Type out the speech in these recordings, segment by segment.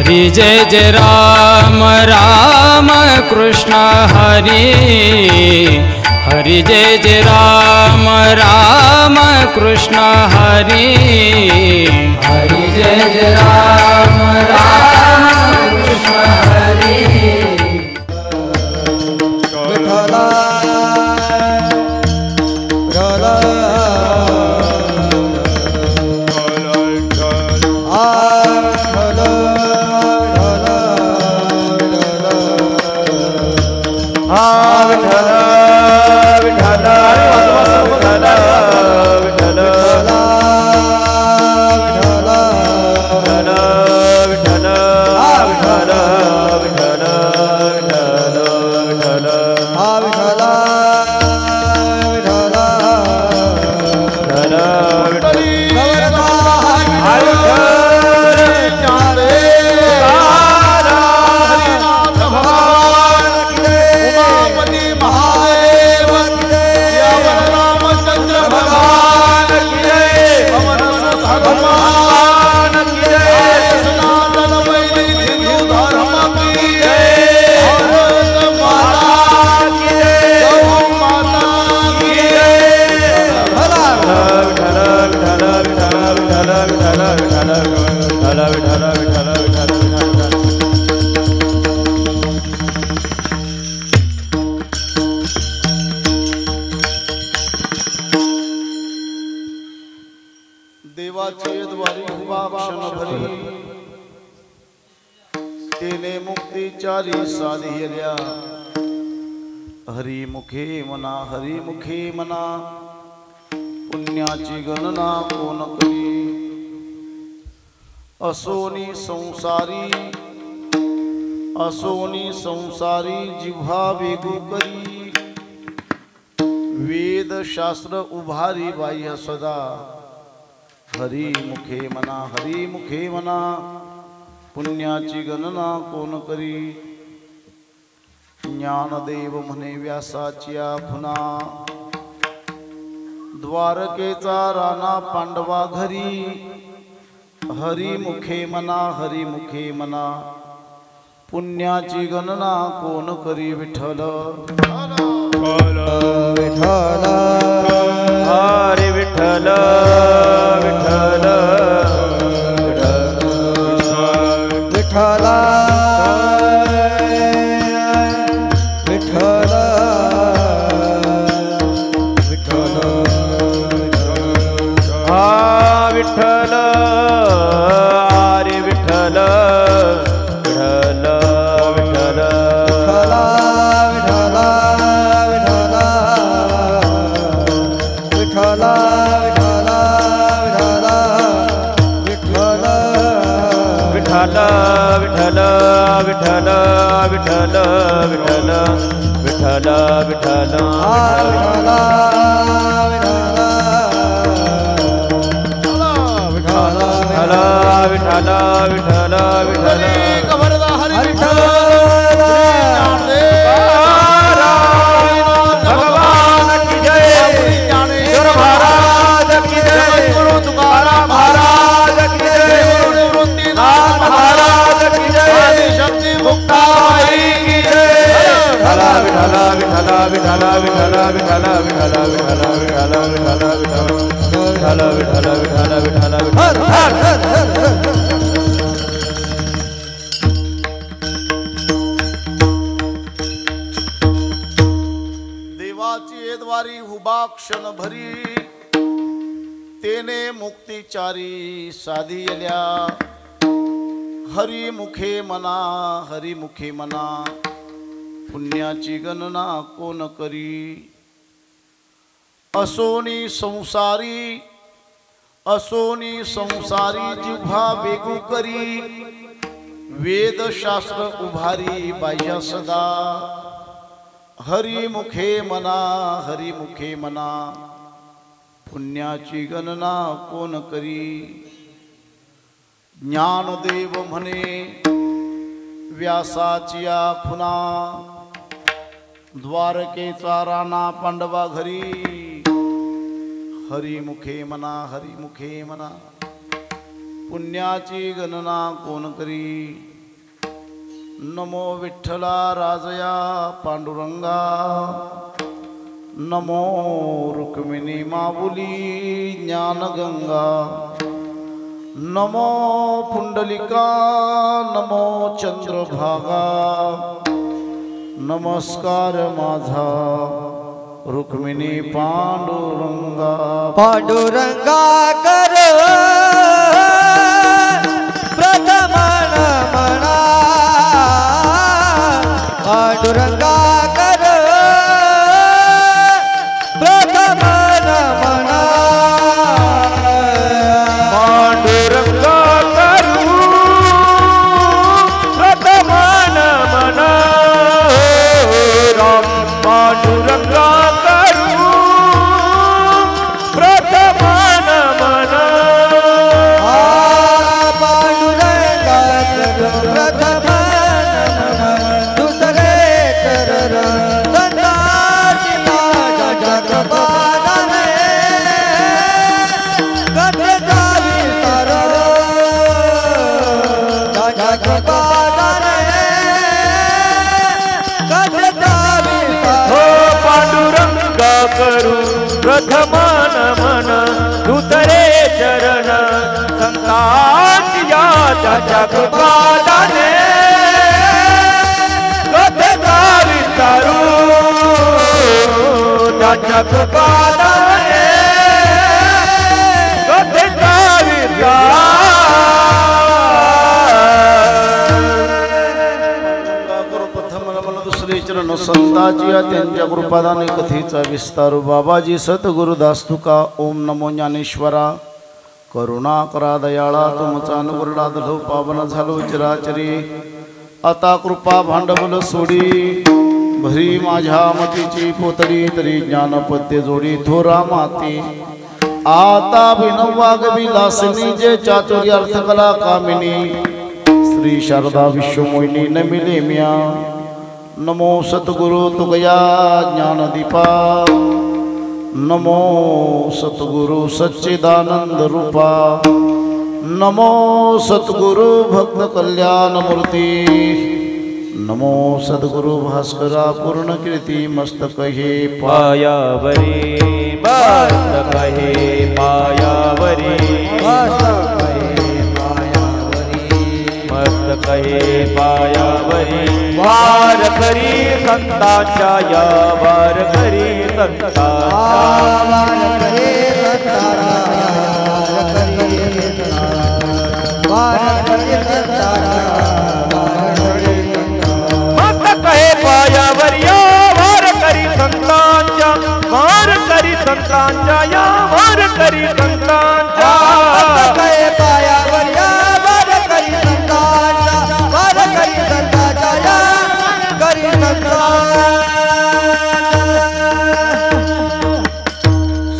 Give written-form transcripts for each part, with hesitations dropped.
हरि जय जय राम राम कृष्ण हरि हरि जय जय राम राम कृष्ण हरि हरि जय जय राम राम कृष्ण हरि विठला साधियल्या हरी मुखे मना पुण्याची गणना कोण करी असोनी संसारी जिव्हा वेगू करी वेद शास्त्र उभारी बाह्य सदा हरी मुखे मना पुण्याची गणना कोण करी ज्ञानदेव म्हणे व्यासाच्या खुना द्वारकेचा राणा पांडवा घरी हरी मुखे मना पुण्याची गणना कोण करी विठ्ठल विठ्ठल हरी विठ्ठल विठ्ठल विठ्ठल विठ्ठल हरी विठ्ठल विठ्ठल विठ्ठल विठ्ठल विठ्ठल विठ्ठल विठ्ठल विठ्ठल विठ्ठल विठ्ठल विठ्ठल विठ्ठल विठ्ठल विठ्ठल भगवान की जय ज्ञानेश्वर महाराज की जय गुरु तुकाराम महाराज की जय नाथ महाराज की जय शक्ति मुक्ताई की जय विठ्ठल विठ्ठल विठ्ठल विठ्ठल विठ्ठल विठ्ठल विठ्ठल विठ्ठल विठ्ठल विठ्ठल विठ्ठल विठ्ठल देवाची येद्वारी हुबा क्षण भरी तेने मुक्तिचारी साधियल्या हरी मुखे मना पुण्याची गणना कोण करी असोनी संसारी जिव्हा वेगू करी वेद शास्त्र उभारी बाह्य सदा हरी मुखे मना पुण्याची गणना कोण करी ज्ञानदेव म्हणे व्यासाची खुना द्वारकेचा राणा पांडवा घरी हरी मुखे मना पुण्याची गणना कोण करी नमो विठ्ठला राजया पांडुरंगा नमो रुक्मिणी माऊली ज्ञानगंगा नमो पुंडलिका नमो चंद्रभागा नमस्कार माझा रुक्मिणी पांडुरंगा पांडुरंगा कर प्रथम म्हणा पांडुरंगा कर प्रथम म्हणा पांडुरंगा करू प्रथम म्हणा राम पांडुरंगा करू प्रथम म्हणा पांडुरंगा कर प्रथम दुसरे कर संताची माझ्या जगपादाने कथेचा विस्तार जगपादाने कथेचा विस्तार हो पांडुरंगा करू प्रथम नमन दुसरे चरण संतांची जगपादाने कथेचा विस्तारू जगपादाने कथेचा दुसरे चरण संताची त्यांच्या कृपादाने कथेचा विस्तार बाबाजी सतगुरुदास तुका ओम नमो ज्ञानेश्वरा करुणा करा दयाळा तुमचा अनुग्रह आदलो पावन झालो चिराचरी आता कृपा भांडवल सोडी भरी माझ्या मतीची पोतडी तरी ज्ञानपद्य जोडी थोरा माती आता विनवाग विलासिनी जे चातुर्य अर्थकला कामिनी श्री शारदा विश्वमोहिनी नमिले म्या नमो सतगुरु तुगया ज्ञानदीपा नमो सतगुरु सच्चिदानंद रूपा नमो सतगुरु भक्त कल्याण मूर्ती नमो सद्गुरु भास्करा पूर्ण कीर्ती मस्तक हे पायावरी मस्तक हे पायावरी मस्तक हे पायावरी वार करी संतांच्या या वार करी संतांच्या मस्तक हे पायावरी या वार करी संतांच्या वार करी संतांच्या या वार करी संतांच्या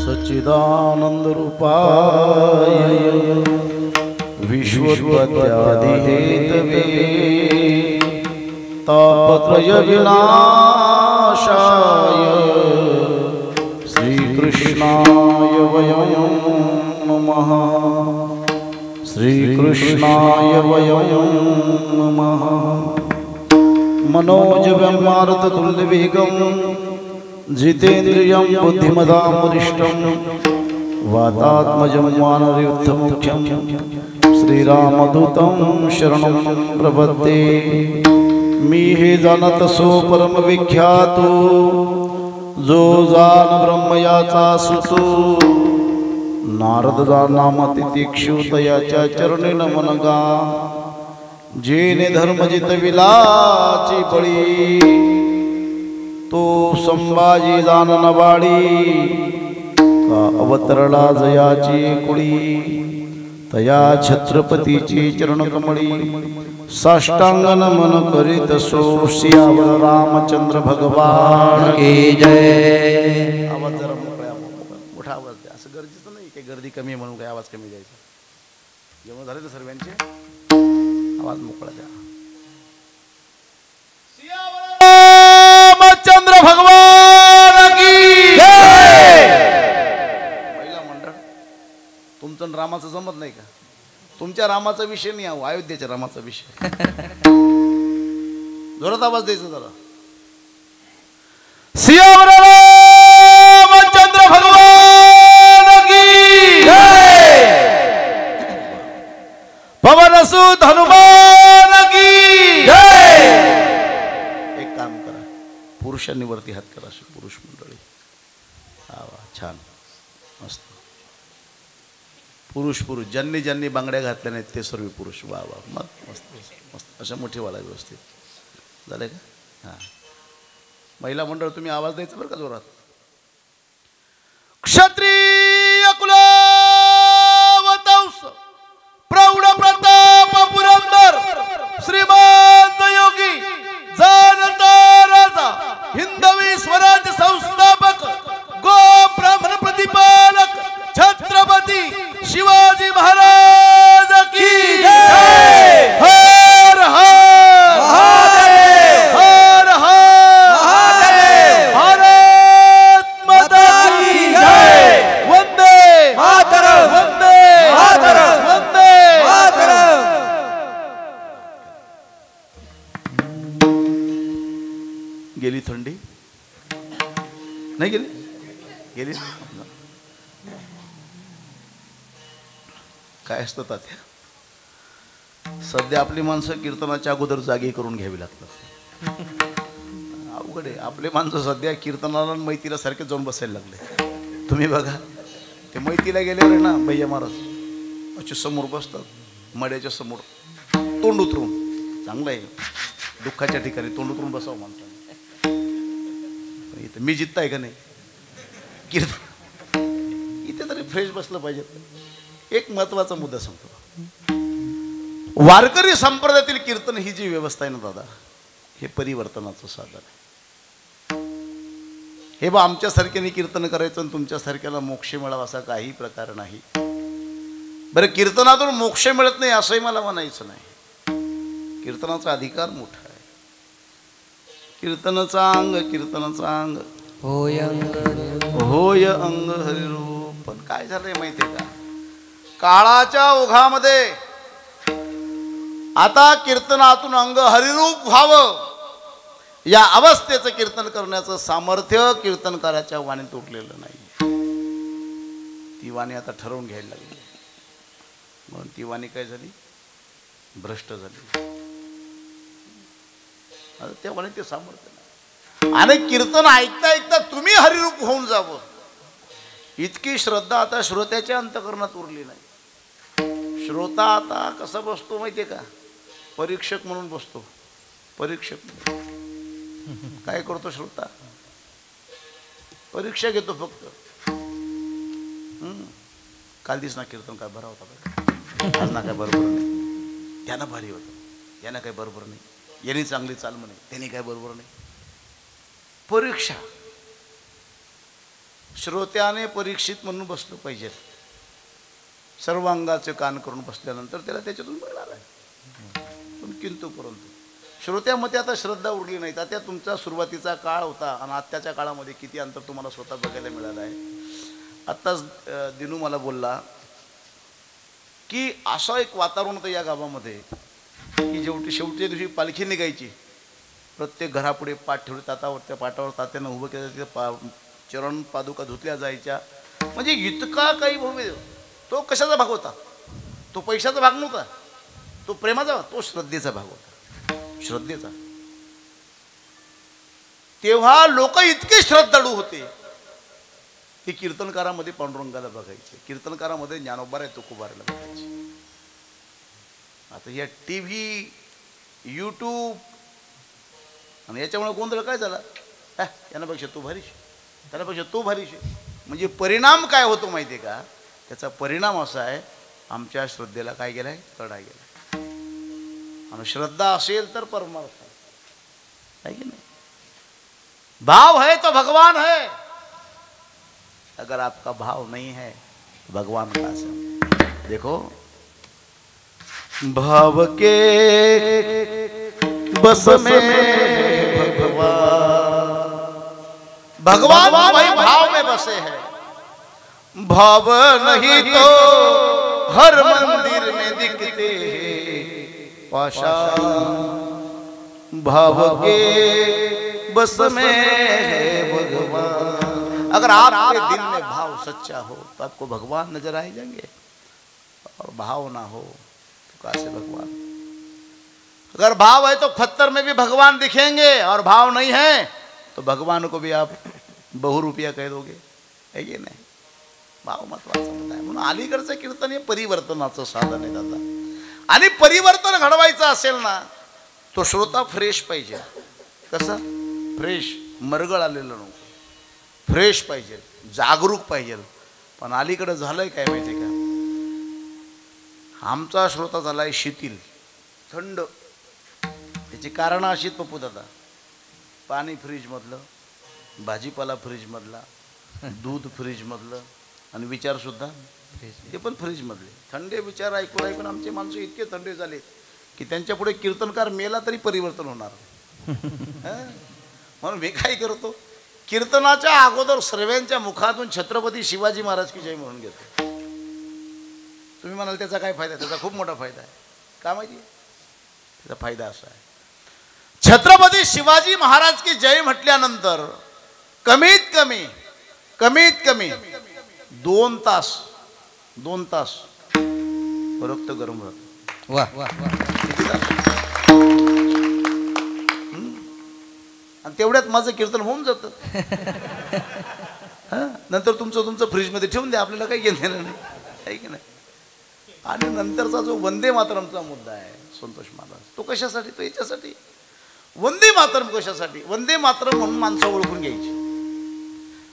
सच्चिदानंद रूपाय विश्वोत्पत्त्यादि हेतवे तापत्रय विनाशाय श्रीकृष्णाय वयं नमः श्रीकृष्णाय वयं नमः मनोजवं मारुततुल्यवेगं जितेन्द्रियं बुद्धिमतां वरिष्ठं वातात्मजं वानरयुद्धमुख्यं श्रीरामदूतं शरणं प्रपद्ये मी हे जाणत सो परम विख्यातो जो जान ब्रह्मयाचा सुतो नारद नाम तितिक्षुतयाच्या चरणी नमनगा जेने धर्म जितविलाची बळी तो संभाजी जान नवाडी का अवतरला जयाची कुळी तया छत्रपतीची चरण कमळी साष्टांग नमन करीत सो सियावर रामचंद्र भगवान की जय। आवाज जरा मोठा आवाज द्या, असं गरजेचं नाही की गर्दी कमी म्हणून काय आवाज कमी द्यायचा। जेवण झाले तर सर्वांचे आवाज मोकळा द्या। रामचंद्र भगवान की जय। पहिला मंडळ तुमचं रामाचं जमत नाही का? तुमच्या रामाचा विषय नाही, अयोध्येच्या रामाचा विषय। जोरात आवाज द्यायचा जरा. सियावर रामचंद्र भगवान की जय. पवन सुत हनुमान की जय. एक काम करा, पुरुषांनी वरती हात करा, पुरुष मंडळी. छान मस्त. पुरुष पुरुष ज्यांनी ज्यांनी बांगड्या घातल्या नाहीत ते सर्व पुरुष. वा वा मस्त मस्त मस्त. अशा मोठी वाला व्यवस्थित झालंय का? हां. महिला मंडळ तुम्ही आवाज द्यायचा बरं का जोरात. क्षत्रिय कुलवतंस प्रौढ प्रताप पुरंदर श्रीमंत योगी जानता राजा हिंदवी स्वराज्य संस्थापक गो ब्राह्मण प्रतिपालक छत्रपती शिवाजी महाराज की जय. हर हर महादेव. हर हर महादेव. भारत माता की जय. वंदे मातरम. वंदे मातरम. वंदे मातरम. गेली थंडी नाही गेली? गेली. काय असतं तात्या, सध्या आपली माणसं कीर्तनाच्या अगोदर जागी करून घ्यावी लागतात. अवघड आहे. आपले माणसं सध्या कीर्तनाला मैतीला सारखे जाऊन बसायला लागले. तुम्ही बघा, ते मैतीला गेल्यावर ना भैया महाराज असे समोर बसतात, मड्याच्या समोर तोंड उतरून. चांगलं आहे, दुःखाच्या ठिकाणी तोंड उतरून बसावं माणसाने. इथं मी जितताय का नाही कीर्तन, इथे तरी फ्रेश बसलं पाहिजे. एक महत्वाचा मुद्दा सांगतो. वारकरी संप्रदायातील कीर्तन ही जी व्यवस्था आहे ना दादा, हे परिवर्तनाचं साधन आहे. हे बा आमच्यासारख्याने कीर्तन करायचं आणि तुमच्यासारख्याला मोक्ष मिळावा असा काही प्रकार नाही. बरं, कीर्तनातून मोक्ष मिळत नाही असंही मला म्हणायचं नाही. कीर्तनाचा अधिकार मोठा आहे. कीर्तनाचा अंग होय अंग हरिरूप. पण काय झालंय माहितीये का, काळाच्या ओघामध्ये आता कीर्तनातून अंग हरिरूप व्हावं या अवस्थेचं कीर्तन करण्याचं सामर्थ्य कीर्तनकाराच्या वाणीत उठलेलं नाही. ती वाणी आता ठरवून घ्यायला लागली, म्हणून ती वाणी काय झाली, भ्रष्ट झाली. आता त्या वाणी ते सामर्थ्य नाही. आणि कीर्तन ऐकता ऐकता तुम्ही हरिरूप होऊन जावं इतकी श्रद्धा आता श्रोत्याच्या अंतःकरणात उरली नाही. श्रोता आता कसा बसतो माहितीये का, परीक्षक म्हणून बसतो. परीक्षक काय करतो श्रोता, परीक्षा घेतो फक्त. काल दिस ना कीर्तन काय बरा होता, आज ना काय बरोबर नाही, त्यानं भारी होतं, यानं काय बरोबर नाही, यांनी चांगली चाल म्हणे, त्यांनी काय बरोबर नाही. परीक्षा. श्रोत्याने परीक्षित म्हणून बसलं पाहिजे. सर्वांगाचे कान करून बसल्यानंतर त्याला त्याच्यातून मिळणार आहे. पण किंतु परंतु श्रोत्यामध्ये आता श्रद्धा उरली नाही. आता तुमचा सुरुवातीचा काळ होता आणि आत्ताच्या काळामध्ये किती अंतर तुम्हाला स्वतः बघायला मिळालं आहे. आत्ताच दिनू मला बोलला की असं एक वातावरण होतं या गावामध्ये की शेवटच्या दिवशी पालखी निघायची, प्रत्येक घरापुढे पाठ ठेवले, तातावर त्या पाटावर तात्यानं उभं केलं, तिथे चरण पादुका धुतल्या जायच्या. म्हणजे इतका काही भव्य. तो कशाचा भाग होता, तो पैशाचा भाग नव्हता, तो प्रेमाचा, तो श्रद्धेचा भाग होता. श्रद्धेचा. तेव्हा लोक इतके श्रद्धाळू होते की कीर्तनकारामध्ये पांडुरंगाला बघायचे, कीर्तनकारामध्ये ज्ञानोबारा तुकोबाराला बघायचे. आता या टीव्ही, यूट्यूब आणि याच्यामुळे गोंधळ काय झाला, याच्यापेक्षा तू भारीश, त्याच्यापेक्षा तू भारीश. म्हणजे परिणाम काय होतो माहिती आहे का, त्याचा परिणाम असा आहे, आमच्या श्रद्धेला काय गेलाय, तडा गेला. आणि श्रद्धा असेल तर परमार्थ आहे की नाही. भाव है तो भगवान है, अगर आपका भाव नहीं है तो भगवान कहाँ से. देखो, भाव के बस में भगवान भाई भाव में बसे हैं. भाव नहीं तो हर मंदिर में दिखते हैं पाषाण. भाव के बस में है भगवान। अगर आपके दिल में भाव सच्चा हो तो आपको भगवान नजर आ जाएंगे, और भाव ना हो तो कैसे भगवान। अगर भाव है तो खत्तर में भी भगवान दिखेंगे, और भाव नहीं है तो भगवान को भी आप बहुरूपिया कह दोगे, है की नाही? भाव महत्वाचा मुद्दा आहे. म्हणून अलीकडचं कीर्तन हे परिवर्तनाचं साधन आहे दादा. आणि परिवर्तन घडवायचं असेल ना तो श्रोता फ्रेश पाहिजे. कसं फ्रेश? मरगळ आलेलं नको, फ्रेश पाहिजे, जागरूक पाहिजे. पण अलीकडे झालंय काय माहिती का, आमचा श्रोता झालाय शिथिल, थंड. त्याची कारणं अशीच पप्पू दादा, पाणी फ्रीज मधलं, भाजीपाला फ्रीज मधला, दूध फ्रीज मधलं, आणि विचार सुद्धा ते पण फ्रीज मधले. थंडे विचार ऐकून ऐकून आमचे माणसं इतके थंडे झाले की त्यांच्या पुढे कीर्तनकार मेला तरी परिवर्तन होणार. म्हणून मी काय करतो, कीर्तनाच्या अगोदर सर्वांच्या मुखातून छत्रपती शिवाजी महाराज की जय म्हणून घेतो. तुम्ही म्हणाल त्याचा काय फायदा? त्याचा खूप मोठा फायदा आहे. का माहिती आहे? त्याचा फायदा असा आहे, छत्रपती शिवाजी महाराज की जय म्हटल्यानंतर कमीत कमी 2 तास रक्त गरम राहतं. वाह वाह वाह. आणि तेवढ्यात माझं कीर्तन होऊन जातं. नंतर तुमचं फ्रीजमध्ये ठेवून द्या, आपल्याला काही घेणं नाही, आहे की नाही? आणि नंतरचा जो वंदे मातरमचा मुद्दा आहे संतोष महाराज, तो कशासाठी? तो याच्यासाठी. वंदे मातरम कशासाठी? वंदे मातरम म्हणून माणसं ओळखून घ्यायची.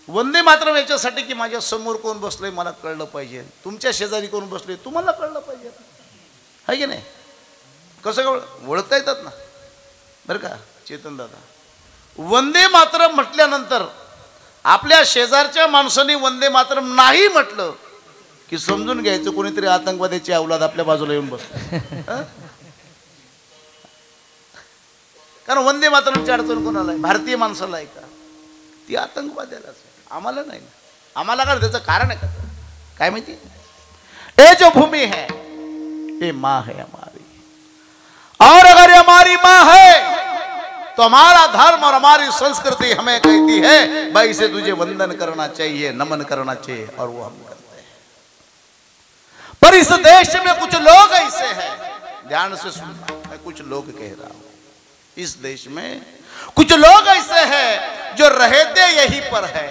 वंदे मातरम याच्यासाठी की माझ्या समोर कोण बसलंय मला कळलं पाहिजे, तुमच्या शेजारी कोण बसले तुम्हाला कळलं पाहिजे, आहे की नाही? कसं ओळखता येतात ना, बरं का चेतन दादा? वंदे मातरम म्हटल्यानंतर आपल्या शेजारच्या माणसाने वंदे मातरम नाही म्हटलं की समजून घ्यायचं कोणीतरी आतंकवाद्याची अवलाद आपल्या बाजूला येऊन बसलं. कारण वंदे मातरमची अडचण कोणाला आहे? भारतीय माणसाला आहे का? ती आतंकवाद्यालाच आहे, आम्हाला नाही. आम्हाला काय त्याचं कारण आहे का? काय माहिती? ये जो भूमि है ये माँ है हमारी, और अगर ये हमारी माँ है तो हमारा धर्म और हमारी संस्कृति हमें कहती है भाई इसे तुझे वंदन करना चाहिए, नमन करना चाहिए, और वो हम करते हैं. पर इस देश में कुछ लोग ऐसे हैं, ध्यान से सुनना, मैं कुछ लोग कह रहा हूं, इस देश में कुछ लोग ऐसे हैं जो रहते यहीं पर है,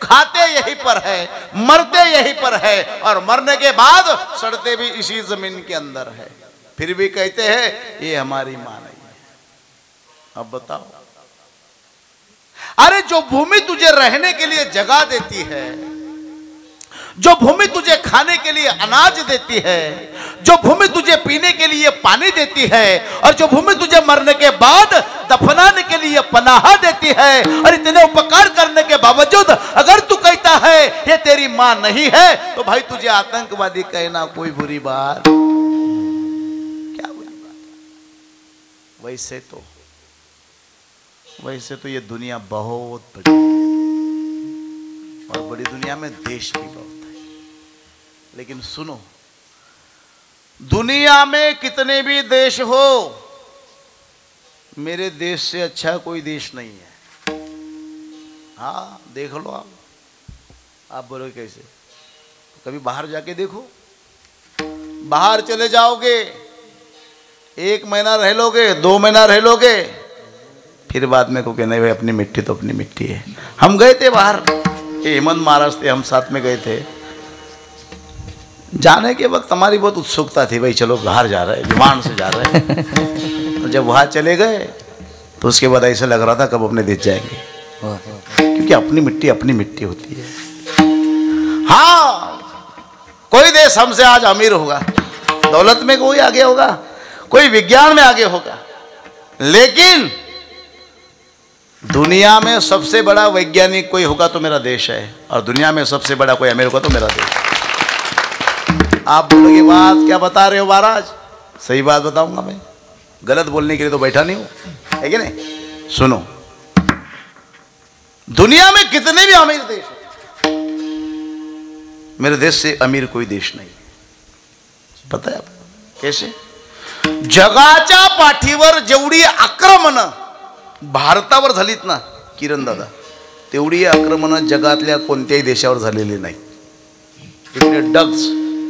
खाते यहीं पर है, मरते यहीं पर है, और मरने के बाद सड़ते भी इसी जमीन के अंदर है, फिर भी कहते हैं ये हमारी मां नहीं है. अब बताओ, अरे जो भूमि तुझे रहने के लिए जगह देती है, जो भूमि तुझे खाने के लिए अनाज देती है, जो भूमि तुझे पीने के लिए पानी देती है, और जो भूमि तुझे मरने के बाद दफनाने के लिए पनाह देती है, और इतने उपकार करने के बावजूद अगर तू कहता है ये तेरी मां नहीं है, तो भाई तुझे आतंकवादी कहना कोई बुरी बात? क्या बुरी बात? वैसे तो ये दुनिया बहुत बड़ी, और बड़ी दुनिया में देश भी बहुत है. लेकिन सुनो, दुनिया में कितने भी देश हो, मेरे देश से अच्छा कोई देश नहीं है. हाँ देख लो आप बोलो कैसे? कभी बाहर जाके देखो, बाहर चले जाओगे, 1 महीना रह लोगे, 2 महीना रह लोगे, फिर बाद में को कहना भाई अपनी मिट्टी तो अपनी मिट्टी है. हम गए थे बाहर, हेमंत महाराज थे, हम साथ में गए थे. जाने के वक्त हमारी बहुत उत्सुकता थी, भाई चलो बाहर जा रहे हैं, विमान से जा रहे हैं. तो जब वहाँ चले गए तो उसके बाद ऐसा लग रहा था कब अपने देश जाएंगे, क्योंकि अपनी मिट्टी होती है. हाँ कोई देश हमसे आज अमीर होगा, दौलत में कोई आगे होगा, कोई विज्ञान में आगे होगा, लेकिन दुनिया में सबसे बड़ा वैज्ञानिक कोई होगा तो मेरा देश है, और दुनिया में सबसे बड़ा कोई अमीर होगा तो मेरा देश है. आप बोलोगे बात क्या बता रहे हो महाराज? सही बात बताऊंगा मैं, गलत बोलने के लिए तो बैठा नहीं हूं, है कि नहीं? सुनो, दुनिया में कितने भी अमीर देश हैं, मेरे देश से अमीर कोई देश नहीं. पता है आपको कैसे? जगाच्या पाठीवर जेवढी आक्रमणं भारतावर झालीत ना किरण दादा, तेवढी आक्रमणं जगातल्या कोणत्याही देशावर झालेली नाही. इकडे डग्स,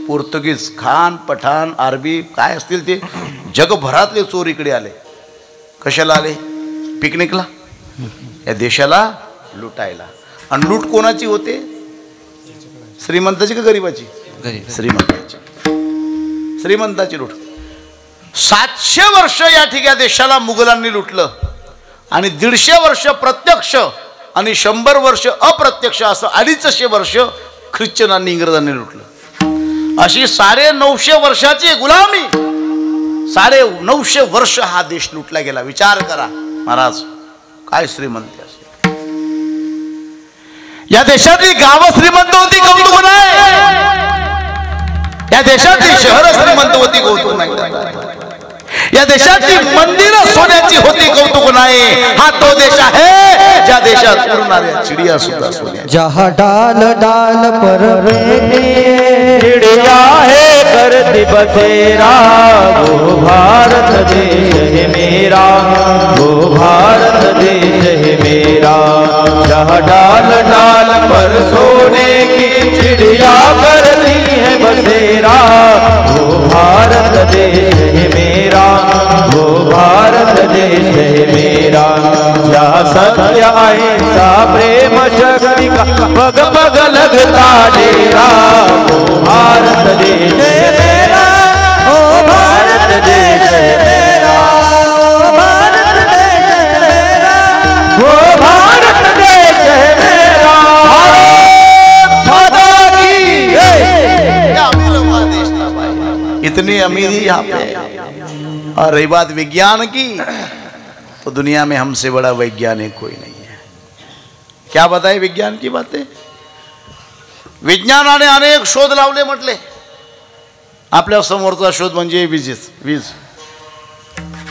पोर्तुगीज, खान, पठाण, अरबी काय असतील ते जगभरातले चोर इकडे आले. कशाला आले? पिकनिकला, या देशाला लुटायला. आणि लूट कोणाची होते? श्रीमंताची का गरीबाची? श्रीमंताची. श्रीमंताची लूट. 700 वर्ष या ठिकाणी देशाला मुघलांनी लुटलं आणि 150 वर्ष प्रत्यक्ष आणि 100 वर्ष अप्रत्यक्ष असं 250 वर्ष ख्रिश्चनांनी इंग्रजांनी लुटलं. अशी 950 वर्षाची गुलामी, 950 वर्ष हा देश लुटला गेला. विचार करा महाराज, काय श्रीमंती असेल. या देशातली गावं श्रीमंत होती, कौतुक नाही. या देशातली शहरं श्रीमंत होती, कौतुक नाही. या देशाची मंदिरं सोन्याची होती, कौतुक नाही. हा तो देश आहे ज्या देशात उडणाऱ्या चिडिया सुद्धा सोन्या. जहाँ डाल डाल पर चिड़िया है करती बसेरा, वो भारत देश है मेरा, वो भारत देश है मेरा. जहाँ डाल डाल पर सोने की चिड़िया करती है बसेरा, वो भारत देश है मेरा, वो भारत देश है मेरा. जहाँ सत्य अहिंसा प्रेम शक्ति का पग पग लगता डेरा, वो भारत देश है मेरा, ओ भारत देश है मेरा, ओ भारत देश है मेरा, वो भारत देश है मेरा. माता की इतनी अमीरी यहाँ पे. और रही बात विज्ञान की, तो दुनिया में हमसे बड़ा वैज्ञानिक कोई नहीं है. क्या बताए विज्ञान की बातें? विज्ञानाने अनेक शोध लावले म्हटले. आपल्या समोरचा शोध म्हणजे वीज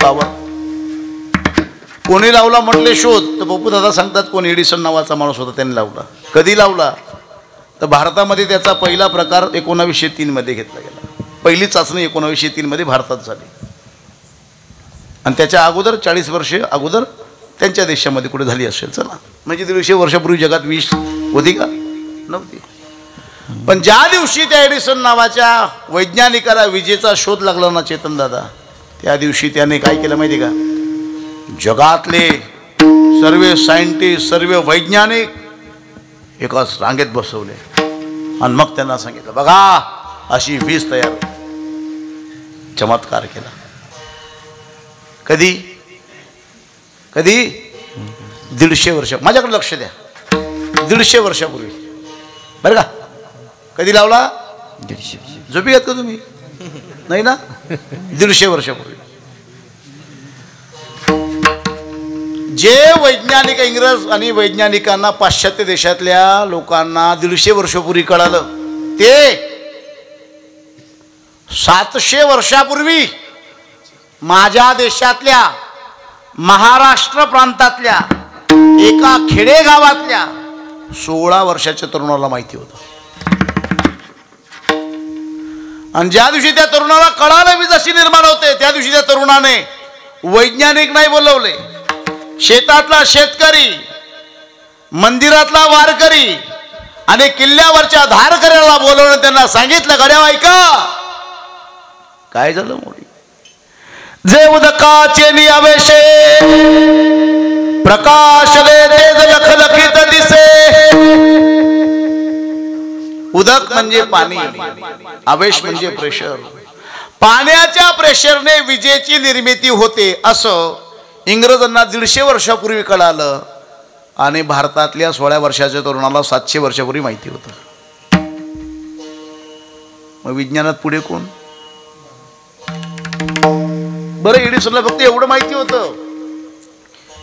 पॉवर. कोणी लावला म्हटले शोध? तर बप्पू दादा सांगतात कोण एडिसन नावाचा माणूस होता त्यांनी लावला. कधी लावला? तर भारतामध्ये त्याचा पहिला प्रकार 1903 मध्ये घेतला गेला. पहिली चाचणी 1903 मध्ये भारतात झाली. आणि त्याच्या अगोदर 40 वर्ष अगोदर त्यांच्या देशामध्ये कुठे झाली असेल. चला, म्हणजे 150 वर्षापूर्वी जगात वीज होती का? नव्हती. पण ज्या दिवशी त्या एडिसन नावाच्या वैज्ञानिकाला विजेचा शोध लागला ना चेतन दादा, त्या दिवशी त्याने काय केलं माहिती का? जगातले सर्व सायंटिस्ट, सर्व वैज्ञानिक एकाच रांगेत बसवले आणि मग त्यांना सांगितलं बघा अशी वीज तयार. चमत्कार केला. कधी 150 वर्ष. माझ्याकडे लक्ष द्या. 150 वर्षापूर्वी बरं का. कधी लावला? झोपी घेत का तुम्ही? नाही ना. 150 वर्षापूर्वी जे वैज्ञानिक, इंग्रज आणि वैज्ञानिकांना, पाश्चात्य देशातल्या लोकांना 150 वर्षापूर्वी कळालं, ते 700 वर्षापूर्वी माझ्या देशातल्या महाराष्ट्र प्रांतातल्या एका खेडेगावातल्या 16 वर्षाच्या तरुणाला माहिती होतं. आणि ज्या दिवशी त्या तरुणाला कळालं वीज अशी निर्माण होते, त्या दिवशी त्या तरुणाने वैज्ञानिक नाही बोलवले, शेतातला शेतकरी, मंदिरातला वारकरी आणि किल्ल्यावरच्या धारकऱ्याला बोलवून त्यांना सांगितलं, गड्या ऐका काय झालं मोडी. जे उदकाचे नियावेशे प्रकाश तेज लखलखित दिसे. उदक म्हणजे पाणी, आवेश म्हणजे प्रेशर. पाण्याच्या प्रेशरने विजेची निर्मिती होते असं इंग्रजांना 150 वर्षापूर्वी कळालं आणि भारतातल्या 16 वर्षाच्या तरुणाला 700 वर्षापूर्वी माहिती होतं. मग विज्ञानात पुढे कोण? बरं, एडिसनला फक्त एवढं माहिती होतं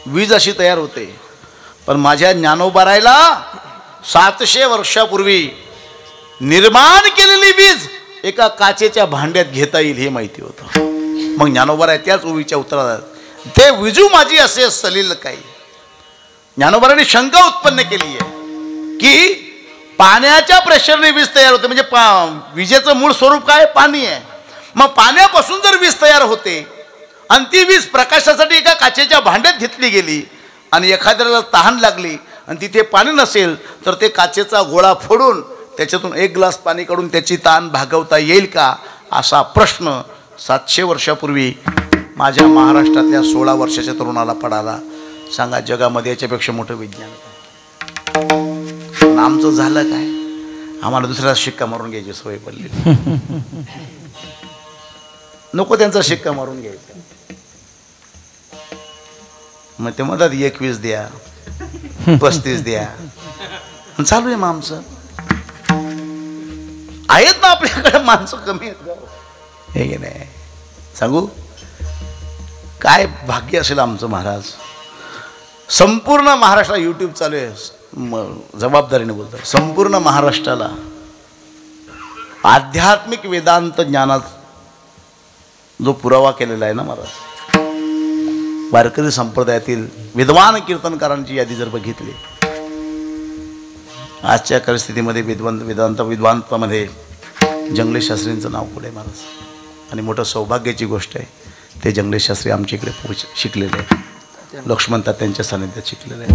वीज अशी तयार होते. पण माझ्या ज्ञानोबारायला 700 वर्षापूर्वी निर्माण केलेली वीज एका काचेच्या भांड्यात घेता येईल हे माहिती होतं. मग ज्ञानोबाराय त्याच ओवीच्या उत्तरात, ते विजू माझी असे सलील काही. ज्ञानोबारांनी शंका उत्पन्न केली आहे की पाण्याच्या प्रेशरने वीज तयार होते, म्हणजे विजेचं मूळ स्वरूप काय? पाणी आहे. मग पाण्यापासून जर वीज तयार होते आणि ती वीज प्रकाशासाठी एका काचेच्या भांड्यात घेतली गेली आणि एखाद्याला तहान लागली आणि तिथे पाणी नसेल तर ते काचेचा गोळा फोडून त्याच्यातून एक ग्लास पाणी काढून त्याची तहान भागवता येईल का, असा प्रश्न 700 वर्षापूर्वी माझ्या महाराष्ट्रातल्या 16 वर्षाच्या तरुणाला पडाला. सांगा जगामध्ये याच्यापेक्षा मोठं विज्ञान पण आमचं झालं काय? आम्हाला दुसऱ्याला शिक्का मारून घ्यायची सवय पडली. नको त्यांचा शिक्का मारून घ्यायचा. मग ते म्हणतात 21 द्या 35 द्या चालू आहे. मग आमचं आहेत ना आपल्याकडे माणसं कमी आहेत हे की नाही. सांगू काय भाग्य असेल आमचं महाराज. संपूर्ण महाराष्ट्र यूट्यूब चालू आहे. जबाबदारीने बोलतात. संपूर्ण महाराष्ट्राला आध्यात्मिक वेदांत ज्ञानात जो पुरावा केलेला आहे ना महाराज, वारकरी संप्रदायातील विद्वान कीर्तनकारांची यादी जर बघितली आजच्या परिस्थितीमध्ये वेदांतामध्ये जंगलेश शास्त्रींचं नाव पुढे महाराज. आणि मोठं सौभाग्याची गोष्ट आहे ते जंगलेश शास्त्री आमच्या इकडे शिकलेले आहे. लक्ष्मण त्यांच्या सानिध्यात शिकलेले आहे.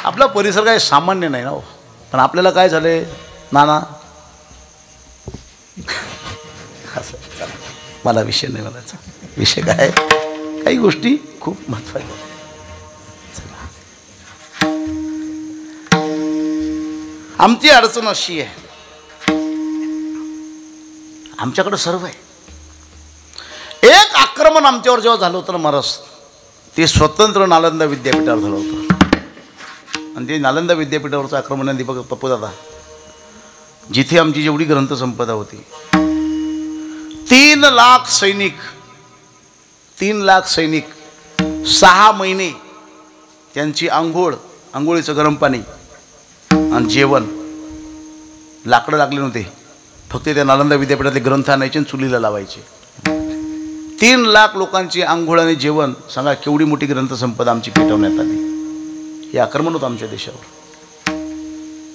आपला परिसर काही सामान्य नाही ना हो. पण आपल्याला काय झालंय नाना मला विषय नाही बोलायचा. विषय काय काही गोष्टी खूप महत्त्वाच्या. आमची अडचण अशी आहे आमच्याकडे सर्व आहे. एक आक्रमण आमच्यावर जेव्हा झालं होतं ना महाराज ते स्वतंत्र नालंदा विद्यापीठावर झालं होतं. आणि ते नालंदा विद्यापीठावरचं आक्रमण आहे दीपक पप्पूदादा. जिथे आमची जेवढी ग्रंथसंपदा होती 3 लाख सैनिक 6 महिने त्यांची आंघोळीचं गरम पाणी आणि जेवण लाकडं लागले नव्हते. फक्त त्या नालंदा विद्यापीठातले ग्रंथ आणायचे आणि चुलीला लावायचे. 3 लाख लोकांची आंघोळ आणि जेवण. सांगा केवढी मोठी ग्रंथसंपदा आमची पेटवण्यात आली. हे आक्रमण होतं आमच्या देशावर.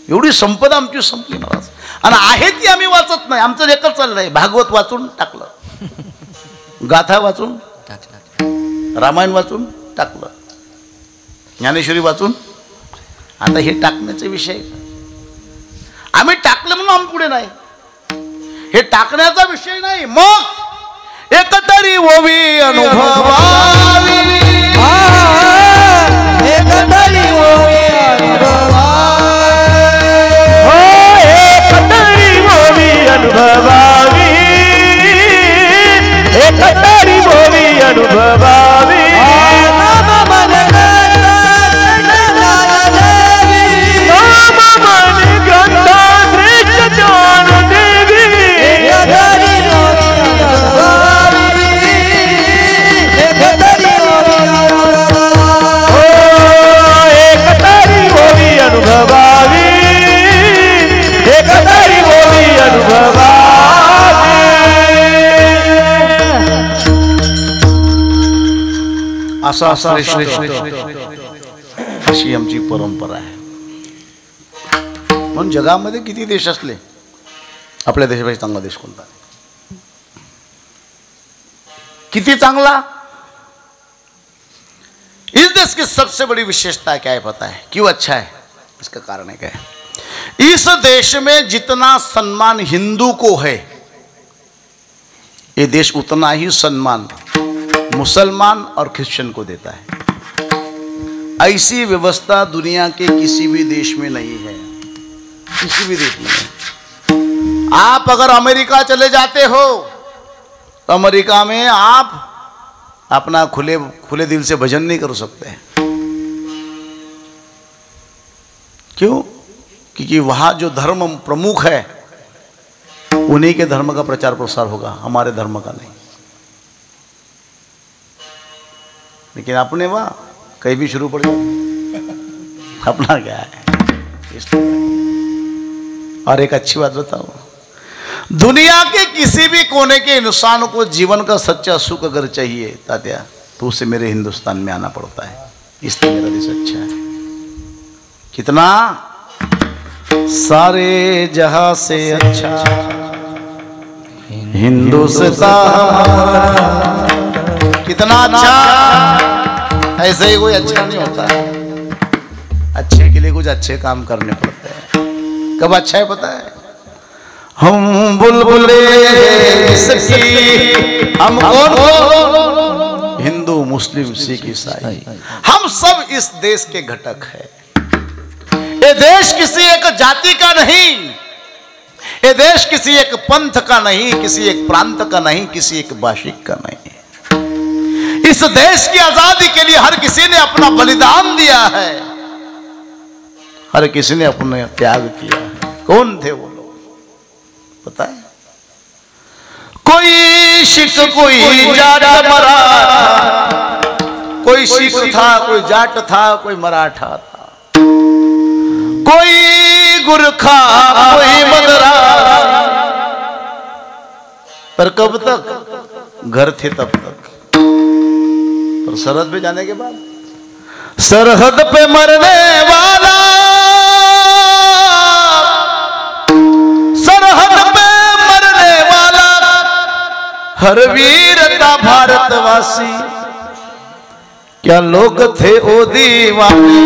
एवढी संपदा आमची संपली महाराज. आणि आहे ती आम्ही वाचत नाही. आमचं एकच चाललंय भागवत वाचून टाकलं, गाथा वाचून टाकलं, रामायण वाचून टाकलं, ज्ञानेश्वरी वाचून. आता हे टाकण्याचा विषय आम्ही टाकलं म्हणून आम्ही पुढे नाही. हे टाकण्याचा विषय नाही. मग एकतरी ओवी अनुभवावी एकतरी ओवी अनुभवावी एकतरी ओवी अनुभवावी अशी आमची परंपरा आहे. म्हणून जगामध्ये किती देश असले आपल्या देशापेक्षा चांगला देश कोणता? किती चांगला? इस देश की सबसे बड़ी विशेषता क्या है पता है? क्यों अच्छा है? इसका कारण है क्या है? इस देश में जितना सम्मान हिंदू को है ये देश उतना ही सम्मान मुसलमान और क्रिश्चियन को देता है. ऐसी व्यवस्था दुनिया के किसी भी देश में नहीं है. किसी भी देश में नहीं. आप अगर अमेरिका चले जाते हो तो अमेरिका में आप अपना खुले दिल से भजन नहीं कर सकते. क्यों? क्योंकि वहां जो धर्म प्रमुख है उन्हीं के धर्म का प्रचार प्रसार होगा, हमारे धर्म का नहीं. लेकिन अपने वहां कहीं भी शुरू पड़ जाए अपना क्या है. और एक अच्छी बात बताओ, दुनिया के किसी भी कोने के इंसान को जीवन का सच्चा सुख अगर चाहिए तात्या तो उसे मेरे हिंदुस्तान में आना पड़ता है. इसलिए मेरा देश अच्छा है. कितना सारे जहां से अच्छा हिंदुस्तान। कितना अच्छा, ऐसे ही कोई अच्छा नहीं होता है। अच्छे के लिए कुछ अच्छे काम करने पड़ते हैं। कब अच्छा है पता है? हम बुलबुले इसकी, हम कौन? हिंदू, मुस्लिम, सिख, ईसाई, हम सब इस देश के घटक है। ये देश किसी एक जाति का नहीं, ये देश किसी एक पंथ का नहीं, किसी एक प्रांत का नहीं, किसी एक भाषिक का नहीं। इस देश की आजादी के लिए हर किसी ने अपना बलिदान दिया है, हर किसी ने अपने त्याग किया है। कौन थे वो लोग पता है? कोई सिख, कोई जाट मराठा, कोई सिख था, कोई जाट था, कोई मराठा था, कोई गुरखा, कोई मद्रास। पर कब तक? घर थे तब तक। पर सरहद पे जाने के बाद, सरहद पे मरने वाला, सरहद पे मरने वाला हर वीर था भारतवासी। क्या लोग थे वो दीवाने,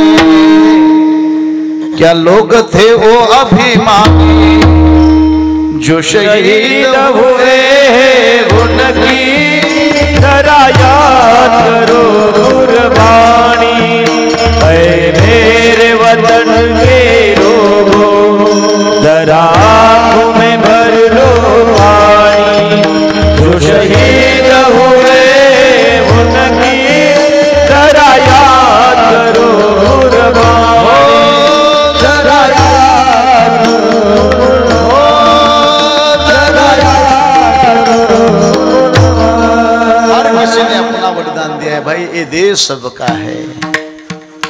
क्या लोग थे वो अभिमानी, जो शहीद हुए उनकी जरा याद करो कुर्बानी। ऐ मेरे वतन के लोगों, जरा आँखों में भर लो पानी। जो शहीद हुए उनकी जरा याद करो कुर्बानी। जरा याद करो, जरा याद करो। हर किसी ने अपना बलिदान दिया है भाई। ये देश सबका है।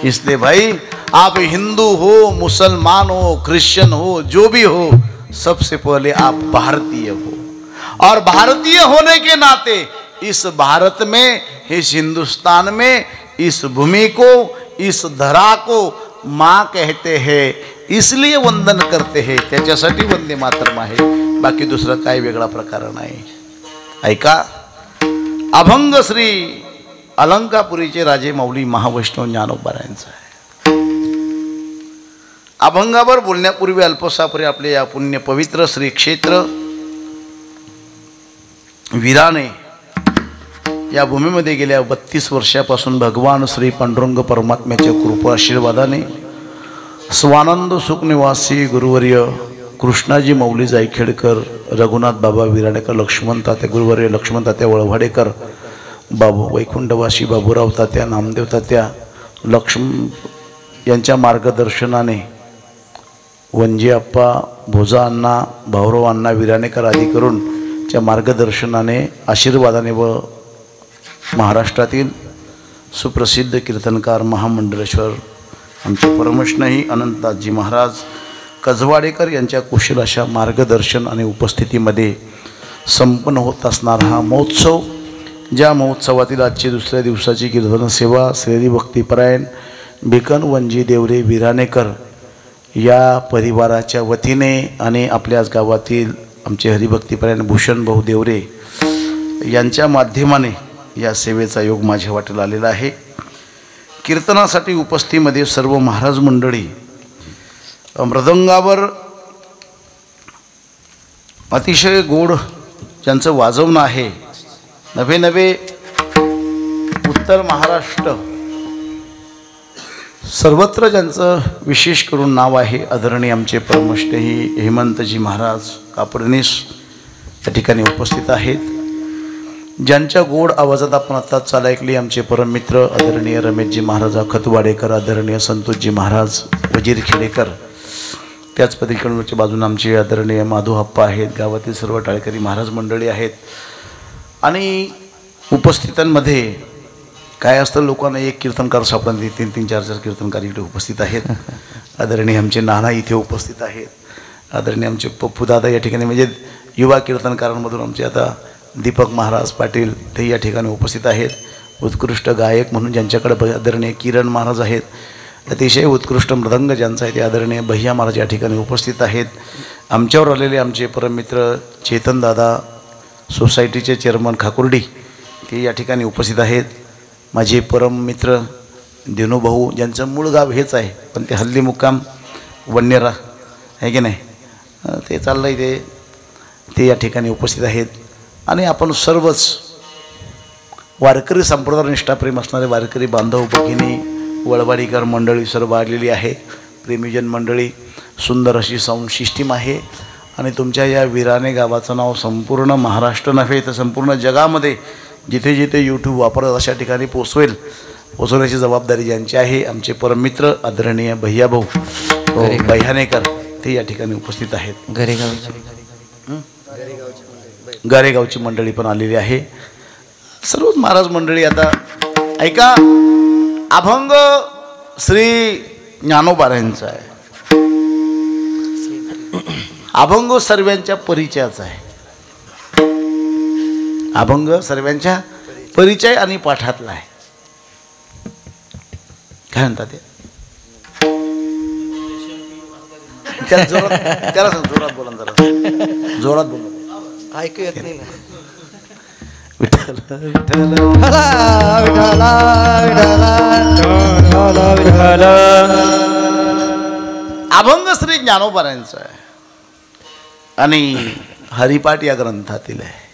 इसलिए भाई आप हिंदू हो, मुसलमान हो, क्रिश्चियन हो, जो भी हो, सबसे पहले आप भारतीय हो। और भारतीय होने के नाते इस भारत में, इस हिंदुस्तान में, इस भूमि को, इस धरा को माँ कहते हैं, इसलिए वंदन करते हैं। त्याच्यासाठी वंदे मातरम आहे, बाकी दुसरा काही वेगळा प्रकार नाही। ऐका, अभंग श्री अलंकापुरीचे राजे माऊली महावैष्णव ज्ञानोबारायांचा आहे। अभंगावर बोलण्यापूर्वी अल्पसापरी आपले या पुण्य पवित्र श्री क्षेत्र विराणे या भूमीमध्ये गेल्या 32 वर्षापासून भगवान श्री पांडुरंग परमात्म्याच्या कृपा आशीर्वादाने स्वानंद सुख निवासी गुरुवर्य कृष्णाजी माऊली जायखेडकर, रघुनाथ बाबा विराणेकर, लक्ष्मण तात्या गुरुवर्य लक्ष्मण तात्या वळवाडेकर, बाबू वैकुंठवासी बाबूराव तात्या, नामदेव तात्या लक्ष्मण यांच्या मार्गदर्शनाने वंजे अप्पा, भोजा अण्णा, भाऊराव अण्णा विराणेकर आदी करून च्या मार्गदर्शनाने, आशीर्वादाने व महाराष्ट्रातील सुप्रसिद्ध कीर्तनकार महामंडलेश्वर आमचे परमश्रही अनंतदासजी महाराज कजवाडेकर यांच्या कुशल अशा मार्गदर्शन आणि उपस्थितीमध्ये संपन्न होत असणारा हा महोत्सव, ज्या महोत्सवातील आजची दुसऱ्या दिवसाची कीर्तन सेवा श्रेरी भक्तिपरायण भिकन वंजी देवरे विराणेकर या परिवाराच्या वतीने आणि आपल्याच गावातील आमचे हरिभक्तिपरायण भूषण भाऊ देवरे यांच्या माध्यमाने या सेवेचा योग माझ्या वाटेला आलेला आहे। कीर्तनासाठी उपस्थितीमध्ये सर्व महाराज मंडळी, मृदंगावर अतिशय गोड ज्यांचं वाजवणं आहे, नवे नवे उत्तर महाराष्ट्र सर्वत्र ज्यांचं विशेष करून नाव आहे, आदरणीय आमचे परमश्रेही हेमंतजी महाराज कापडनीस या ठिकाणी उपस्थित आहेत। ज्यांच्या गोड आवाजात आपण आत्ताच चाल ऐकली आमचे परममित्र आदरणीय रमेशजी महाराज खतवाडेकर, आदरणीय संतोषजी महाराज वजीर खेडेकर, त्याच पलीकडच्या बाजूने आमचे आदरणीय माधवप्पा आहेत, गावातील सर्व टाळकरी महाराज मंडळी आहेत। आणि उपस्थितांमध्ये काय असतं, लोकांना एक कीर्तनकार सापडते, 3-3, 4-4 कीर्तनकार इथे उपस्थित आहेत। आदरणीय आमचे नाना इथे उपस्थित आहेत, आदरणीय आमचे पप्पूदादा या ठिकाणी, म्हणजे युवा कीर्तनकारांमधून आमचे आता दीपक महाराज पाटील ते या ठिकाणी उपस्थित आहेत। उत्कृष्ट गायक म्हणून ज्यांच्याकडे आदरणीय किरण महाराज आहेत, अतिशय उत्कृष्ट मृदंग ज्यांचा आहे ते आदरणीय भैया महाराज या ठिकाणी उपस्थित आहेत। आमच्यावर आलेले आमचे परममित्र चेतन दादा सोसायटीचे चेअरमन खाकुर्डी ते या ठिकाणी उपस्थित आहेत. माझे परम मित्र दिनूभाऊ ज्यांचं मूळ गाव हेच आहे पण ते हल्ली मुक्काम वन्यरा आहे की नाही, ते चाललं आहे ते या ठिकाणी उपस्थित आहेत. आणि आपण सर्वच वारकरी संप्रदाय निष्ठाप्रेम असणारे वारकरी बांधव भगिनी वळवाडीकर मंडळी सर्व आलेली आहे. प्रेमीजन मंडळी, सुंदर अशी साऊंड सिस्टीम आहे. आणि तुमच्या या विराणे गावाचं नाव संपूर्ण महाराष्ट्र नव्हे तर संपूर्ण जगामध्ये जिथे जिथे यूट्यूब वापरत अशा ठिकाणी पोचवण्याची जबाबदारी ज्यांची आहे आमचे परममित्र आदरणीय भैयाभाऊ बैहानेकर ते या ठिकाणी उपस्थित आहेत. गारेगावची मंडळी पण आलेली आहे. सर्वच महाराज मंडळी. आता ऐका, अभंग श्री ज्ञानोबारायांचा आहे. अभंग सर्वांच्या परिचयाचा आहे. अभंग सर्वांच्या परिचय आणि पाठातला आहे. काय म्हणतात ते त्याला सांग, जोरात बोला जरा, जोरात बोला, ऐकू येत नाही ना. विठ्ठल विठ्ठल अभंग श्री ज्ञानोबारायांचा आहे आणि हरिपाठ या ग्रंथातील आहे.